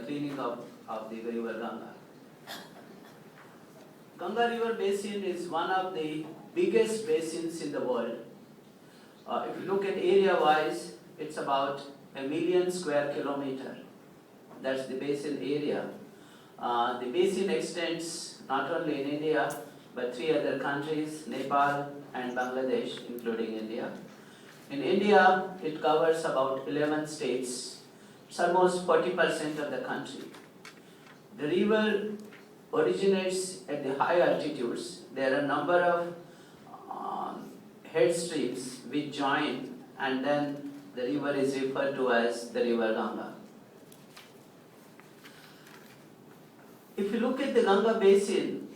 cleaning up of the river Ganga. Ganga River Basin is one of the biggest basins in the world. If you look at area-wise, it's about 1 million square kilometer. That's the basin area. The basin extends not only in India, but 3 other countries, Nepal and Bangladesh, including India. In India, it covers about 11 states. It's almost 40% of the country. The river originates at the high altitudes. There are a number of head streams which join, and then the river is referred to as the river Ganga. If you look at the Ganga basin,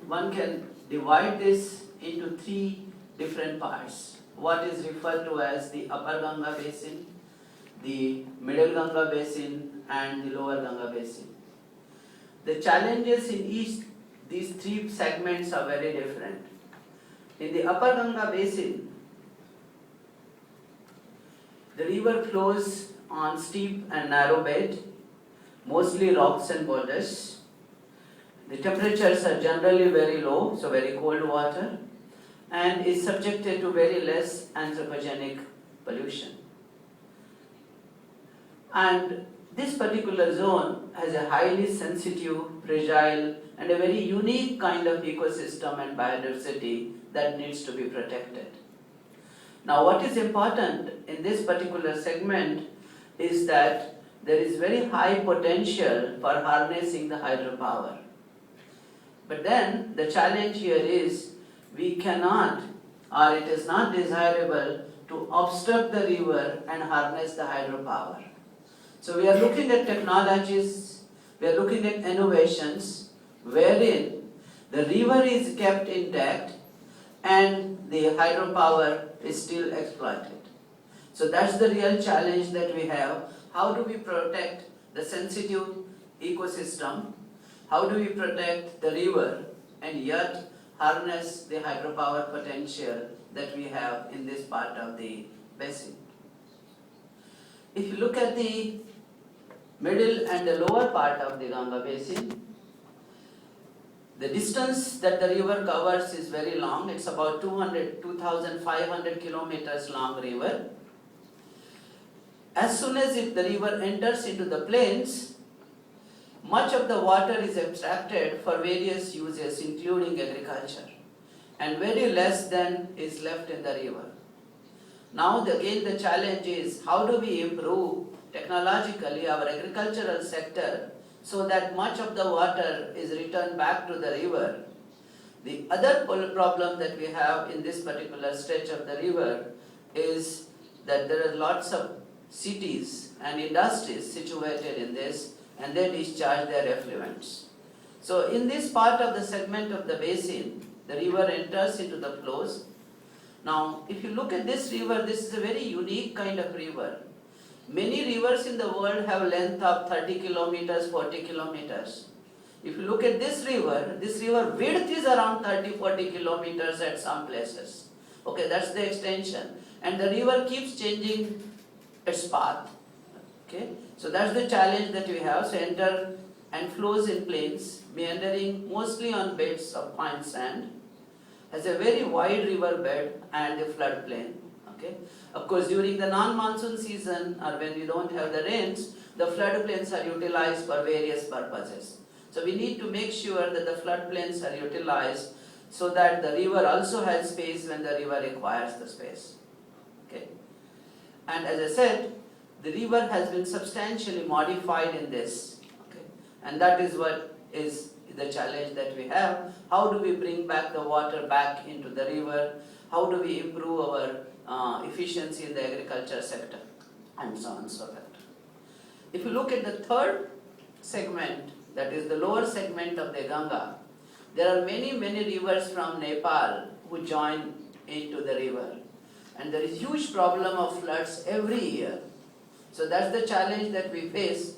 one can divide this into 3 different parts. What is referred to as the upper Ganga basin, the middle Ganga basin, and the lower Ganga basin. The challenges in these 3 segments are very different. In the upper Ganga basin, the river flows on steep and narrow bed, mostly rocks and boulders. The temperatures are generally very low, so very cold water, and is subjected to very less anthropogenic pollution. And this particular zone has a highly sensitive, fragile, and a very unique kind of ecosystem and biodiversity that needs to be protected. Now, what is important in this particular segment is that there is very high potential for harnessing the hydropower. But then the challenge here is we cannot, or it is not desirable to obstruct the river and harness the hydropower. So we are looking at technologies, we are looking at innovations wherein the river is kept intact and the hydropower is still exploited. So that's the real challenge that we have. How do we protect the sensitive ecosystem? How do we protect the river and yet harness the hydropower potential that we have in this part of the basin? If you look at the middle and the lower part of the Ganga basin, the distance that the river covers is very long. It's about 2,500 kilometers long river. As soon as the river enters into the plains, much of the water is extracted for various uses, including agriculture, and very less then is left in the river. Now again the challenge is how do we improve technologically our agricultural sector so that much of the water is returned back to the river. The other problem that we have in this particular stretch of the river is that there are lots of cities and industries situated in this, and they discharge their effluents. So in this part of the segment of the basin, the river enters into the flows. Now, if you look at this river, this is a very unique kind of river. Many rivers in the world have length of 30 kilometers, 40 kilometers. If you look at this river width is around 30, 40 kilometers at some places. Okay, that's the extension. And the river keeps changing its path. Okay, so that's the challenge that we have. So enter and flows in plains, meandering mostly on beds of fine sand, has a very wide river bed and a floodplain. Okay, of course during the non-monsoon season or when we don't have the rains, the floodplains are utilized for various purposes. So we need to make sure that the floodplains are utilized so that the river also has space when the river requires the space. Okay, and as I said, the river has been substantially modified in this, okay, and that is what is the challenge that we have. How do we bring back the water back into the river? How do we improve our efficiency in the agriculture sector, and so on and so forth. If you look at the third segment, that is the lower segment of the Ganga, there are many rivers from Nepal who join into the river, and there is huge problem of floods every year. So that's the challenge that we face,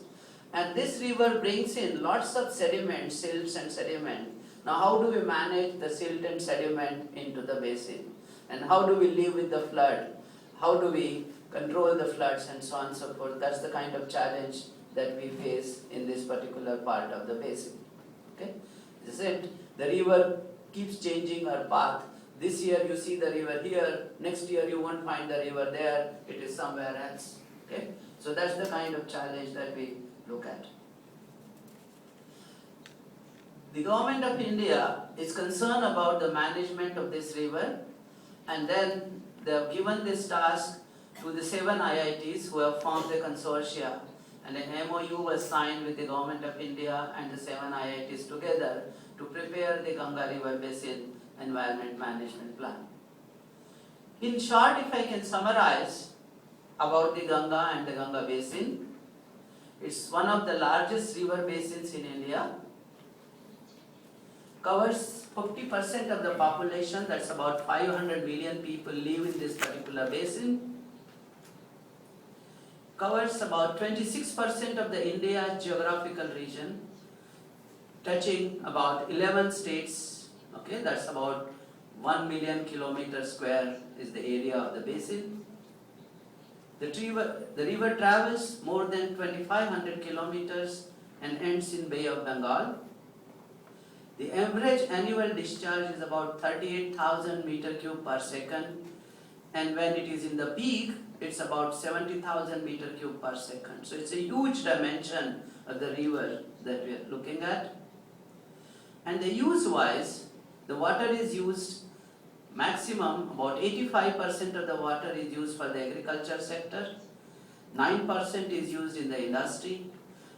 and this river brings in lots of sediment, silts and sediment. Now how do we manage the silt and sediment into the basin? And how do we live with the flood? How do we control the floods and so on and so forth? That's the kind of challenge that we face in this particular part of the basin. Okay? This is it. The river keeps changing her path. This year you see the river here, next year you won't find the river there, it is somewhere else. Okay? So that's the kind of challenge that we look at. The government of India is concerned about the management of this river, and then they have given this task to the 7 IITs who have formed a consortia, and an MOU was signed with the government of India and the 7 IITs together to prepare the Ganga River Basin Environment Management Plan. In short, if I can summarize about the Ganga and the Ganga Basin, it's one of the largest river basins in India, covers 50% of the population, that's about 500 million people live in this particular basin, covers about 26% of the India's geographical region, touching about 11 states, okay, that's about 1 million kilometers square is the area of the basin. The river travels more than 2500 kilometers and ends in Bay of Bengal. The average annual discharge is about 38,000 meter cube per second, and when it is in the peak, it's about 70,000 meter cube per second. So it's a huge dimension of the river that we are looking at. And the use-wise, the water is used maximum, about 85% of the water is used for the agriculture sector, 9% is used in the industry,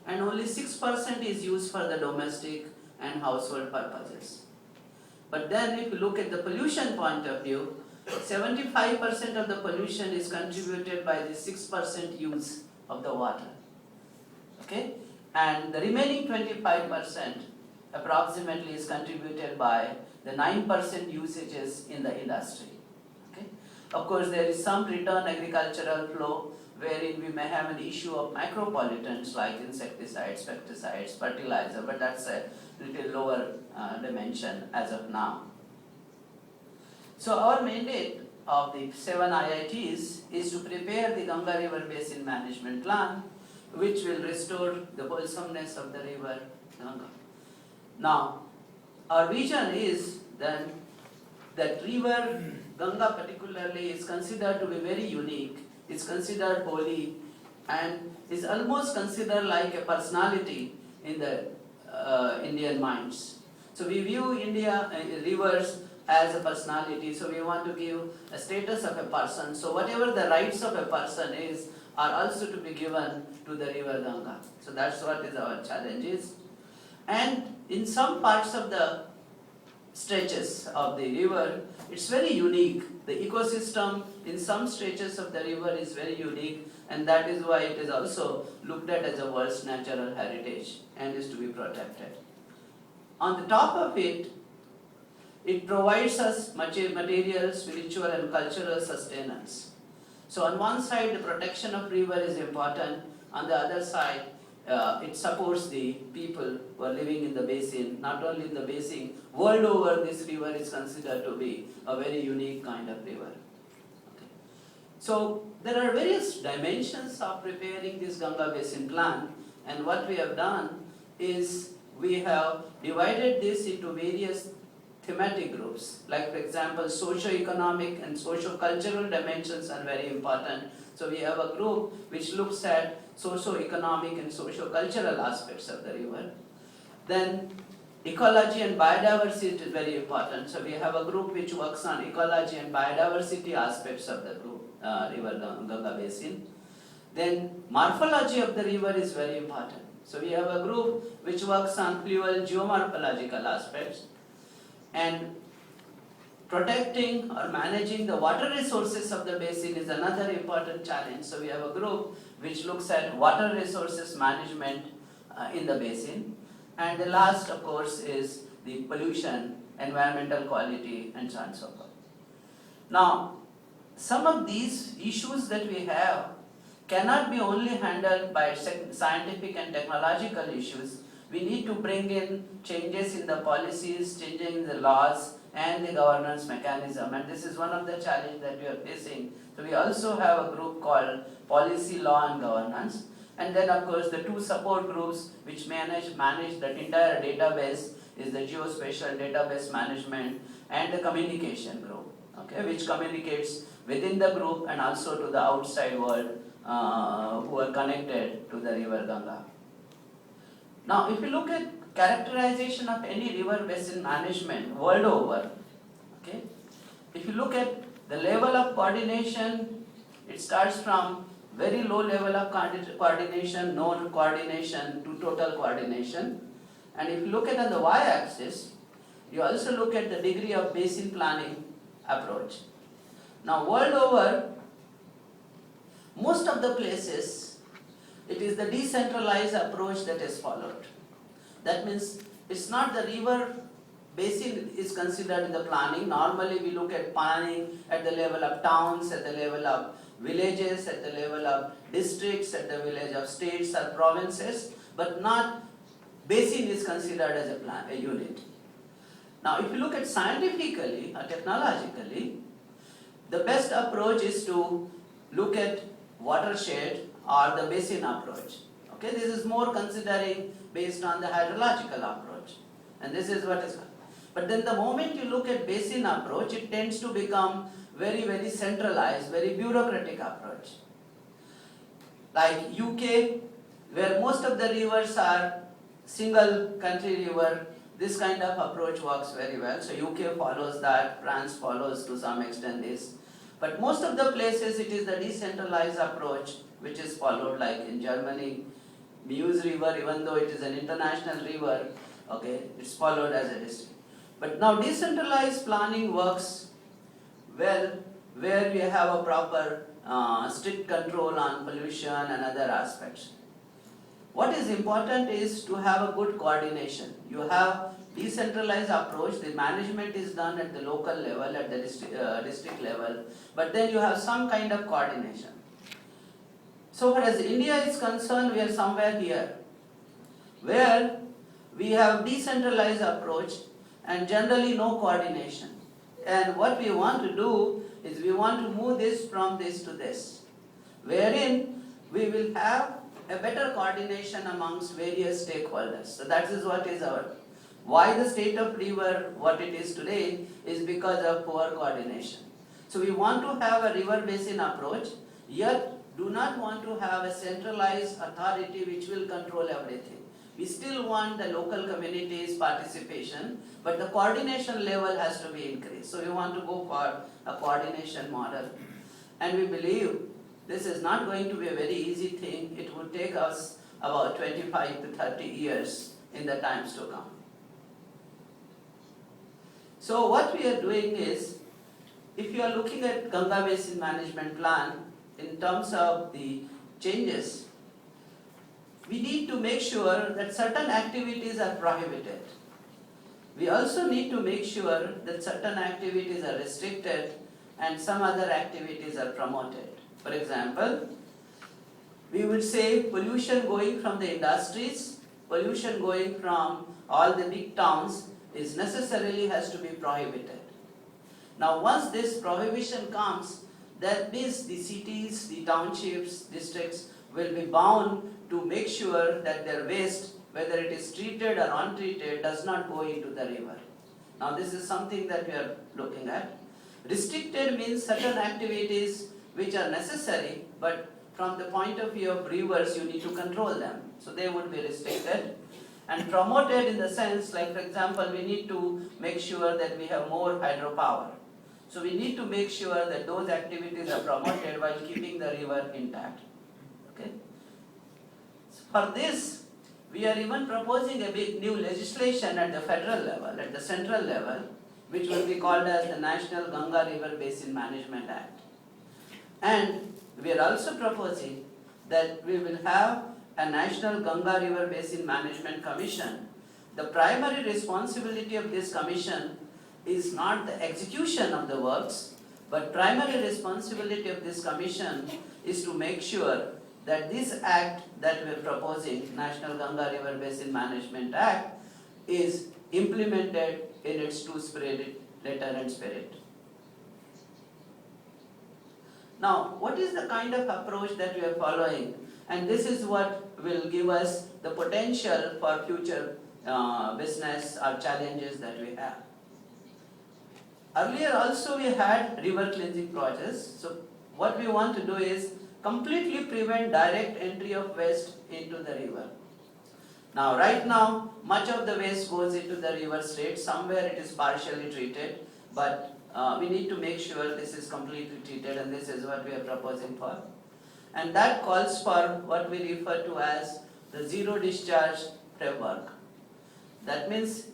and only 6% is used for the domestic and household purposes. But then if you look at the pollution point of view, 75% of the pollution is contributed by the 6% use of the water. Okay? And the remaining 25% approximately is contributed by the 9% usages in the industry. Okay? Of course, there is some return agricultural flow wherein we may have an issue of micropollutants like insecticides, pesticides, fertilizer, but that's a little lower dimension as of now. So our mandate of the 7 IITs is to prepare the Ganga River Basin Management Plan, which will restore the wholesomeness of the river Ganga. Now, our vision is then that river Ganga particularly is considered to be very unique, it's considered holy, and is almost considered like a personality in the Indian minds. So we view rivers as a personality, so we want to give a status of a person. So whatever the rights of a person is are also to be given to the river Ganga. So that's what is our challenge is. And in some parts of the stretches of the river, it's very unique. The ecosystem in some stretches of the river is very unique, and that is why it is also looked at as a world's natural heritage and is to be protected. On the top of it, it provides us material, spiritual and cultural sustenance. So on one side, the protection of river is important. On the other side, it supports the people who are living in the basin. Not only in the basin, world over this river is considered to be a very unique kind of river. Okay. So there are various dimensions of preparing this Ganga Basin Plan, and what we have done is we have divided this into various thematic groups. Like for example, socio-economic and socio-cultural dimensions are very important. So we have a group which looks at socio-economic and socio-cultural aspects of the river. Then ecology and biodiversity is very important. So we have a group which works on ecology and biodiversity aspects of the river Ganga Basin. Then morphology of the river is very important. So we have a group which works on fluvial geomorphological aspects. And protecting or managing the water resources of the basin is another important challenge. So we have a group which looks at water resources management in the basin. And the last, of course, is the pollution, environmental quality, and so on and so forth. Now, some of these issues that we have cannot be only handled by scientific and technological issues. We need to bring in changes in the policies, changes in the laws, and the governance mechanism. And this is one of the challenges that we are facing. So we also have a group called Policy, Law and Governance. And then of course the two support groups which manage that entire database is the geospatial database management and the communication group, okay, which communicates within the group and also to the outside world who are connected to the river Ganga. Now if you look at characterization of any river basin management world over, okay, if you look at the level of coordination, it starts from very low level of coordination, no coordination, to total coordination. And if you look at on the y-axis, you also look at the degree of basin planning approach. Now world over, most of the places, it is the decentralized approach that is followed. That means it's not the river basin is considered in the planning. Normally we look at planning at the level of towns, at the level of villages, at the level of districts, at the village of states or provinces, but not basin is considered as a unit. Now if you look at scientifically or technologically, the best approach is to look at watershed or the basin approach. Okay, this is more considering based on the hydrological approach, and this is what is. But then the moment you look at basin approach, it tends to become very, very centralized, very bureaucratic approach. Like UK, where most of the rivers are single country river, this kind of approach works very well. So UK follows that, France follows to some extent this. But most of the places it is the decentralized approach which is followed, like in Germany, Meuse River, even though it is an international river, okay, it's followed as a district. But now decentralized planning works well where we have a proper strict control on pollution and other aspects. What is important is to have a good coordination. You have decentralized approach, the management is done at the local level, at the district level, but then you have some kind of coordination. So far as India is concerned, we are somewhere here, where we have decentralized approach and generally no coordination. And what we want to do is we want to move this from this to this, wherein we will have a better coordination amongst various stakeholders. So that is what is our, why the state of river what it is today is because of poor coordination. So we want to have a river basin approach, yet do not want to have a centralized authority which will control everything. We still want the local communities' participation, but the coordination level has to be increased. So we want to go for a coordination model. And we believe this is not going to be a very easy thing. It would take us about 25 to 30 years in the times to come. So what we are doing is, if you are looking at Ganga Basin Management Plan in terms of the changes, we need to make sure that certain activities are prohibited. We also need to make sure that certain activities are restricted and some other activities are promoted. For example, we would say pollution going from the industries, pollution going from all the big towns is necessarily has to be prohibited. Now once this prohibition comes, that means the cities, the townships, districts will be bound to make sure that their waste, whether it is treated or untreated, does not go into the river. Now this is something that we are looking at. Restricted means certain activities which are necessary, but from the point of view of rivers, you need to control them. So they would be restricted. And promoted in the sense, like for example, we need to make sure that we have more hydropower. So we need to make sure that those activities are promoted while keeping the river intact. Okay? So for this, we are even proposing a big new legislation at the federal level, at the central level, which will be called as the National Ganga River Basin Management Act. And we are also proposing that we will have a National Ganga River Basin Management Commission. The primary responsibility of this commission is not the execution of the works, but primary responsibility of this commission is to make sure that this act that we are proposing, National Ganga River Basin Management Act, is implemented in its true spirit, letter and spirit. Now, what is the kind of approach that we are following and this is what will give us the potential for future business or challenges that we have. Earlier also we had river cleansing projects. So what we want to do is completely prevent direct entry of waste into the river. Now right now much of the waste goes into the river straight, somewhere it is partially treated, but we need to make sure this is completely treated, and this is what we are proposing for. And that calls for what we refer to as the zero discharge framework. That means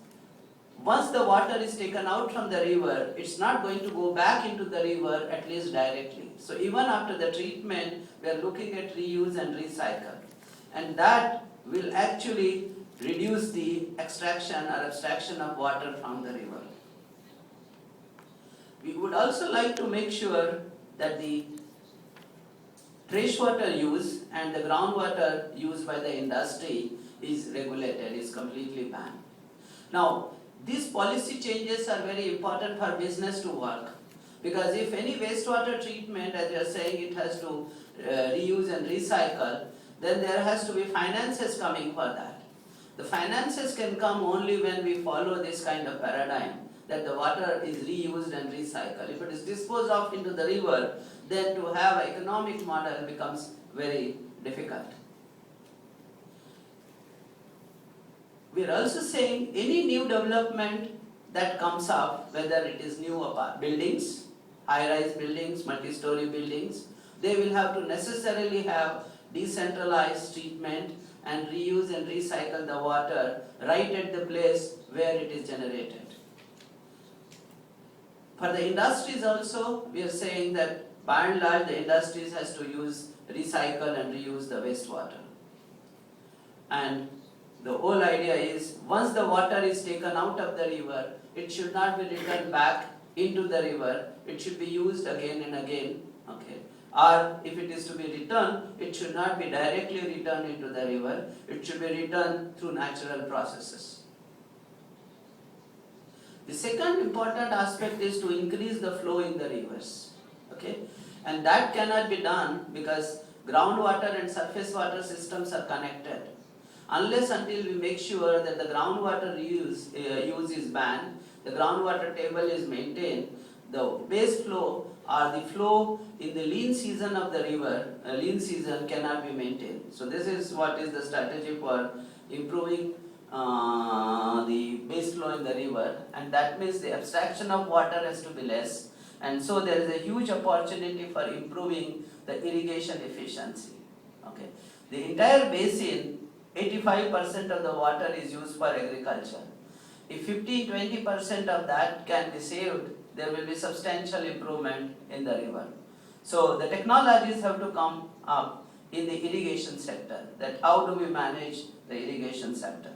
once the water is taken out from the river, it's not going to go back into the river, at least directly. So even after the treatment, we are looking at reuse and recycle. And that will actually reduce the extraction or abstraction of water from the river. We would also like to make sure that the freshwater use and the groundwater used by the industry is regulated, is completely banned. Now, these policy changes are very important for business to work, because if any wastewater treatment, as we are saying, it has to reuse and recycle, then there has to be finances coming for that. The finances can come only when we follow this kind of paradigm, that the water is reused and recycled. If it is disposed of into the river, then to have an economic model becomes very difficult. We are also saying any new development that comes up, whether it is new buildings, high-rise buildings, multi-story buildings, they will have to necessarily have decentralized treatment and reuse and recycle the water right at the place where it is generated. For the industries also, we are saying that by and large the industries has to recycle and reuse the wastewater. And the whole idea is once the water is taken out of the river, it should not be returned back into the river, it should be used again and again. Okay. Or if it is to be returned, it should not be directly returned into the river, it should be returned through natural processes. The second important aspect is to increase the flow in the rivers. Okay? And that cannot be done because groundwater and surface water systems are connected. Unless until we make sure that the groundwater use is banned, the groundwater table is maintained, the base flow or the flow in the lean season of the river, lean season cannot be maintained. So this is what is the strategy for improving the base flow in the river, and that means the abstraction of water has to be less, and so there is a huge opportunity for improving the irrigation efficiency. Okay. The entire basin, 85% of the water is used for agriculture. If 15-20% of that can be saved, there will be substantial improvement in the river. So the technologies have to come up in the irrigation sector, that how do we manage the irrigation sector.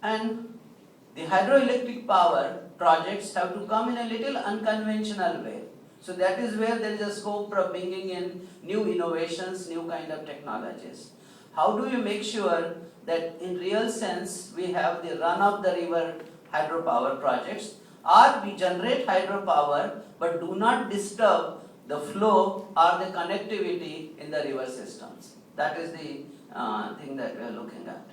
And the hydroelectric power projects have to come in a little unconventional way. So that is where there is a scope for bringing in new innovations, new kind of technologies. How do you make sure that in real sense we have the run of the river hydropower projects, or we generate hydropower but do not disturb the flow or the connectivity in the river systems? That is the thing that we are looking at.